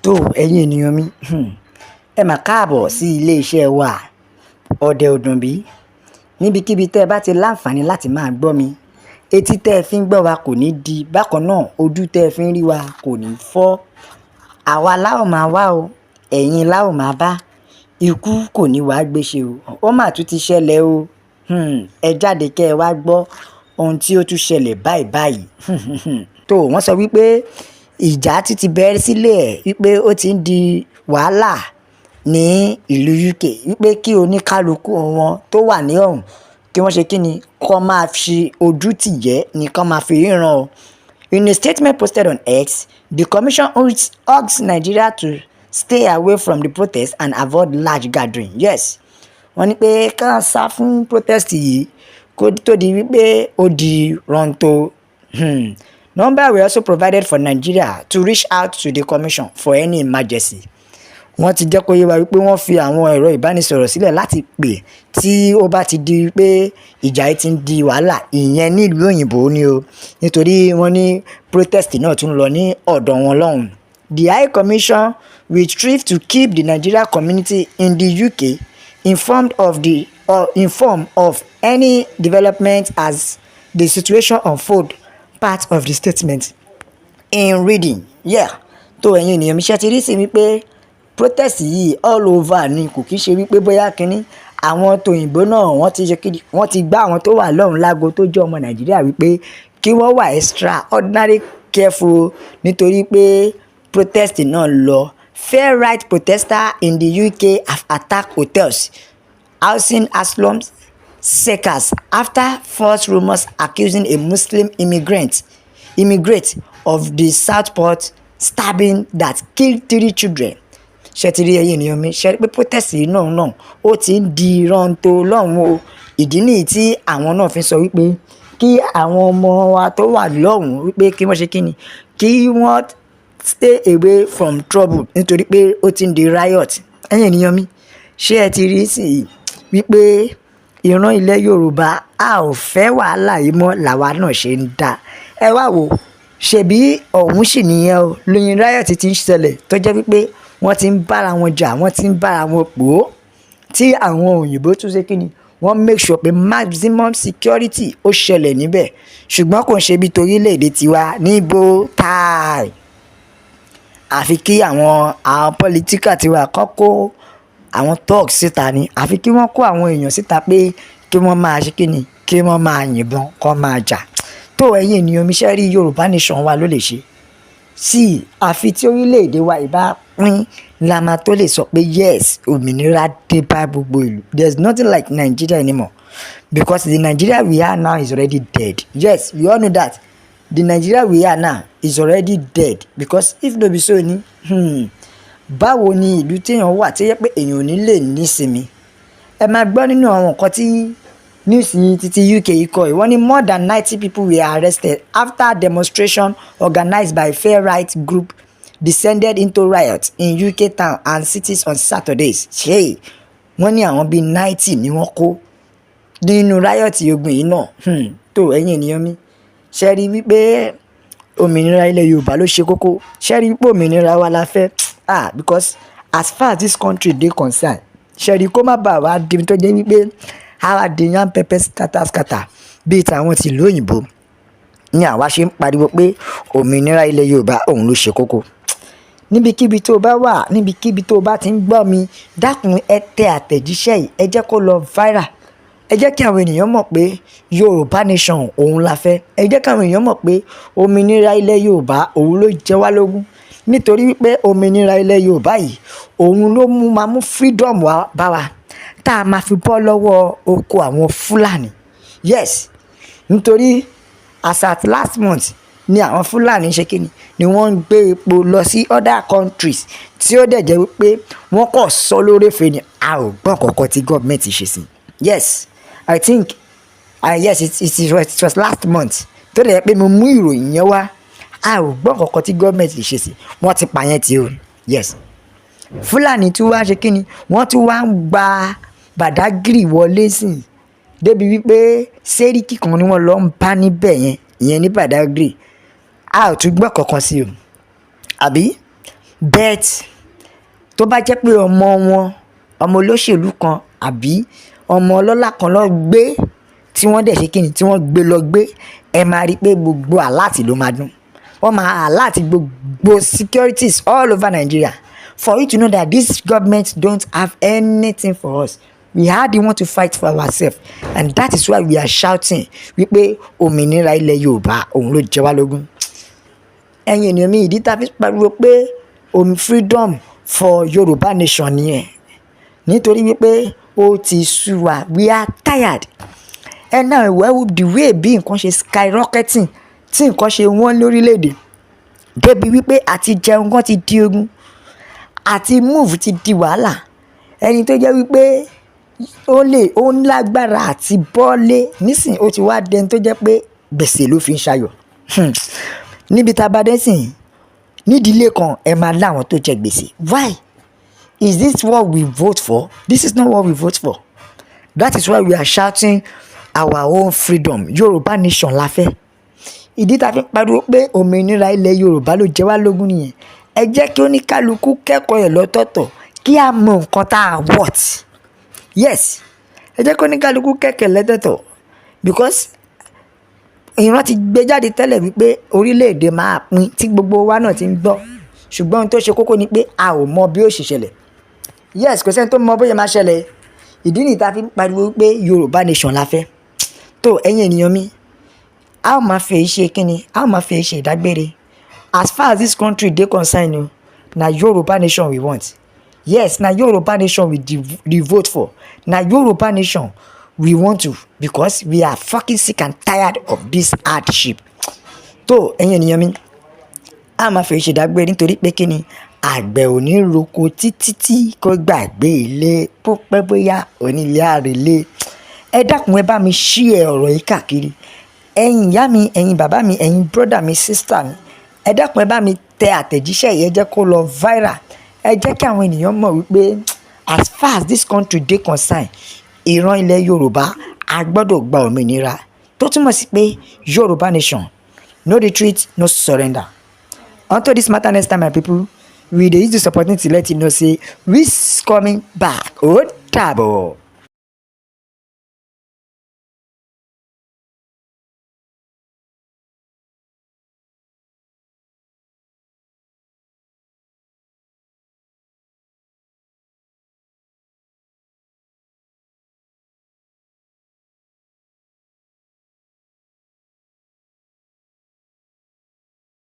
tó ẹ̀yin ènìyàn mi ẹ mà káàbọ̀ sí iléeṣẹ́ wa ọdẹ òdùnbí níbikíbi tẹ́ ẹ bá ti láǹfààní láti máa gbọ́ mi etí tẹ́ ẹ fi ń gbọ́ wa kò ní di bákan náà ojú tẹ́ ẹ fi ń rí wa kò ní fọ́ àwa la ó máa wá o ẹ̀yin la ó máa bá ikú kò ní wàá gbéṣe o ó mà tún ti ṣẹlẹ̀ o ẹ jáde kẹ́ ẹ wá gbọ́ ohun tí ó tún ṣẹlẹ̀ báyìí tó wọ́n sọ wípé ìjà ti bẹ̀rẹ̀ sílẹ̀ wípé ó ti ń di wàhálà ní ìlú UK wípé kí oníkálukú wọn tó wà ní ọ̀hún kí wọ́n ṣe kí ni kó máa fi ojú tìjẹ́ ní kó máa fi ríran o. In a statement posted on X, the commission urged Nigeria to stay away from the protest and avoid large gathering. Yes, wọ́n ní pé ká sá fún protest yìí kó tó di wípé ó di rọ̀ǹtò. Number were also provided for Nigeria to reach out to the commission for any emergency. Wọ́n ti jẹ́ kó yé wa wípé wọ́n fi àwọn ẹ̀rọ ìbánisọ̀rọ̀ sílẹ̀ láti pè tí ó bá ti di wípé ìjà yìí ti ń di wàhálà ìyẹn nílùú òyìnbó ni o nítorí wọ́n ní protest náà tún lọ ní ọ̀dọ̀ wọn lọ́hùn. The High Commission will strive to keep the Nigeria community in the UK informed of any development as the situation unfold. Part of the statement in reading. Tó ẹ̀yin ènìyàn mi ṣe ti rí sí wípé protest yìí all over ni kò kí ṣe wípé bóyá kínní àwọn tòyìnbó náà wọ́n ti gbá àwọn tó wà lọ́hùn lágo tó jẹ́ ọmọ Nàìjíríà wípé kí wọ́n wà extraordinary careful nítorí pé protest náà lọ. Fair right protesters in the UK have attacked hotels, housing asylum seekers after false rumors accusing a Muslim immigrant of the Southport stabbing that killed 3 children. Ṣé ti rí ẹ̀yin ènìyàn mi ṣe pé protest yìí náà ó ti ń di rọ́ǹtò lọ́hùn o ìdí nìyí tí àwọn náà fi sọ wípé kí àwọn ọmọ wa tó wà lọ́hùn wípé kí wọ́n ṣe kí ni kí wọ́n stay away from trouble nítorí pé ó ti ń di riot. Ẹ̀yin ènìyàn mi ṣé ẹ ti rí sí i wípé ìran ilẹ̀ Yorùbá a ò fẹ́ wàhálà yìí mọ́ làwa náà ṣe ń dá ẹ wá wò ṣebí ọ̀hún sì nìyẹn o lóyún riot ti ń ṣẹlẹ̀ tó jẹ́ wípé wọ́n ti ń bára wọn jà wọ́n ti ń bára wọn pò ó tí àwọn òyìnbó tún ṣe kíni wọ́n make sure pé maximum security ó ṣẹlẹ̀ níbẹ̀ ṣùgbọ́n kò ń ṣe bí torílẹ̀-èdè tiwa níbo táì àfi kí àwọn political tiwa kọ́ kó àwọn talk síta ni àfi kí wọ́n kó àwọn èèyàn síta pé kí wọ́n máa ṣe kíni kí wọ́n máa yìnbọn kó máa jà tó ẹ̀yin ènìyàn mi ṣe rí Yorùbá nation wa ló lè ṣe sí àfi tí orílẹ̀-èdè wa ìbá pín la máa tó lè sọ pé yes òmìnira dé bá gbogbo ìlú. There is nothing like Nigeria anymore because the Nigeria we are now is already dead. Yes, we all know that the Nigeria we are now is already dead because if no be so ni báwo ni ìlú téèyàn wà tí yẹ pé èèyàn ò ní lè nísinmi. Ẹ máa gbọ́ nínú àwọn nǹkan tí news títí UK ikọ̀ wọ́n ní more than 90 people were arrested after demonstration organized by fair right group descended into riots in UK town and cities on Saturdays. Ṣé wọ́n ní àwọn bíi 90 ni wọ́n kó nínú riot ogun yìí náà. Tó ẹ̀yin ènìyàn mi ṣe rí wípé òmìnira ilẹ̀ Yorùbá ló ṣe kókó ṣe rí wípé òmìnira wa la fẹ́ because as far as this country dey concerned ṣe rí kó má bàa wá di tó jẹ́ wípé ara di yan pepper scatter bíi tàwọn tìlú òyìnbó ni àwa ṣe ń pariwo pé òmìnira ilẹ̀ Yorùbá òun ló ṣe kókó. Níbikíbi tó bá wà níbikíbi tó bá ti ń gbọ́ mi dákun ẹ tẹ àtẹ̀jíṣẹ́ yìí ẹ jẹ́ kó lọ viral ẹ jẹ́ kí àwọn ènìyàn mọ̀ pé Yorùbá nation òun la fẹ́ ẹ jẹ́ kí àwọn èèyàn mọ̀ pé òmìnira ilẹ̀ Yorùbá òun ló jẹ wá lógún nítorí wípé òmìnira ilẹ̀ Yorùbá yìí òun ló máa mú freedom wá bá wa tá a máa fi bọ́ lọ́wọ́ oko àwọn Fúlàní. Yes, nítorí as at last month ni àwọn Fúlàní ṣe kíni ni wọ́n ń gbé epo lọ sí other countries tí ó dẹ̀ jẹ́ wípé wọ́n kọ̀ sọ lórífẹ́ ni a ò gbọ́n kọ̀ọ̀kan tí gọ́ọ̀mẹ̀ntì ṣe sí. Yes, I think yes it was last month tó dẹ̀ pé mo mú ìròyìn yẹn wá a ò gbọ́n kọ̀ọ̀kan tí gọ́ọ̀mẹ̀ntì ṣe sí wọ́n ti pààyàn tí o. Yes, Fúlàní tún wá ṣe kíni wọ́n tún wá ń gba Bàdágìrì wọlé sí débi wípé sẹ́ríkì kan ni wọ́n lọ ń bá níbẹ̀ yẹn ìyẹn ní Bàdágìrì a ò tún gbọ́ kankan sí o àbí bet tó bá jẹ́ pé ọmọ wọn, ọmọ olóṣèlú kan àbí ọmọ ọlọ́lá kan ló gbé tí wọ́n dẹ̀ ṣe kíni tí wọ́n gbé lọ gbé, ẹ máa rí i pé gbogbo àláàtì ló máa dún. Wọ́n máa àláàtì gbogbo securities all over Nigeria for you to know that this government don't have anything for us. We hardly want to fight for ourselves, and that is why we are shouting wípé òmìnira ilẹ̀ Yorùbá òun ló jẹ wá lógún. Ẹ̀yin ènìyàn mi, ìdí tá a fi pariwo pé freedom for Yorùbá nation nìyẹn, nítorí wípé ó ti sú wa, we are tired. And now the way bí nǹkan ṣe skyrocketing, tí nǹkan ṣe wọ́n lórílẹ̀‐èdè débi wípé àti jẹun gan ti di ogun, àti move ti di wàhálà. Ẹni tó jẹ́ wípé ó ń lágbára àti bọ́lé nísìnyí ó ti wá dẹni tó jẹ́ pé gbèsè ló fi ń ṣayọ̀. Níbi tá a bá dé sìn nídìílé kan ẹ máa láwọn tó jẹ gbèsè. Why? Is this what we vote for? This is not what we vote for. That is why we are shouting our own freedom. Yorùbá nation la fẹ́. Ìdí tá a fi pariwo pé òmìnira ilẹ̀ Yorùbá ló jẹ wá lógún nìyẹn. Ẹ jẹ́ kí oníkálukú kẹ́kọ̀ọ́ ẹ̀ lọ́tọ̀ọ̀tọ̀ kí a mọ nǹkan tá a want. Yes, ẹ jẹ́ kí oníkálukú kẹ́kọ̀ọ́ lọ́tọ̀ọ̀tọ̀, because ìran ti gbé jáde tẹ́lẹ̀ wípé orílẹ̀-èdè máa pín tí gbogbo wa náà ti ń gbọ́, ṣùgbọ́n ohun tó ṣe kókó ni pé a ò mọ bí ó ṣe ṣẹlẹ̀. Yes, kò sẹ́ni tó mọ bóyá máa ṣẹlẹ̀. Ìdí nìyí tá a fi ń pariwo pé Yorùbá nation la fẹ́. Tó ẹ̀yin ènìyàn mi, a ó máa fi èyí ṣe kíni, a ó máa fi èyí ṣe ìdágbére. As far as this country dey concerned o, na Yorùbá nation we want. Yes, na Yorùbá nation we vote for. Na Yorùbá nation we want to, because we are fucking sick and tired of this hardship. Tó ẹ̀yin ènìyàn mi, a máa fi èyí ṣe ìdágbére nítorí pé kíni, àgbẹ̀ ò ní roko títí kó gbàgbé ilé, bó pẹ́ bóyá onílé àrèlé. Ẹ dákun ẹ bá mi share ọ̀rọ̀ yìí káàkiri. Ẹ̀yin ìyá mi, ẹ̀yin bàbá mi, ẹ̀yin brother mi, sister mi, ẹ dákun ẹ bá mi tẹ àtẹ̀jíṣẹ́ yìí, ẹ jẹ́ kó lọ viral. Ẹ jẹ́ kí àwọn ènìyàn mọ̀ wípé as far as this country dey concerned, ìran ilẹ̀ Yorùbá a gbọ́dọ̀ gba òmìnira, tó túmọ̀ sí pé Yorùbá nation, no retreat, no surrender. Until this matter next time, my people, we dey use this opportunity to let you know say we's coming back. Ó dàbọ̀.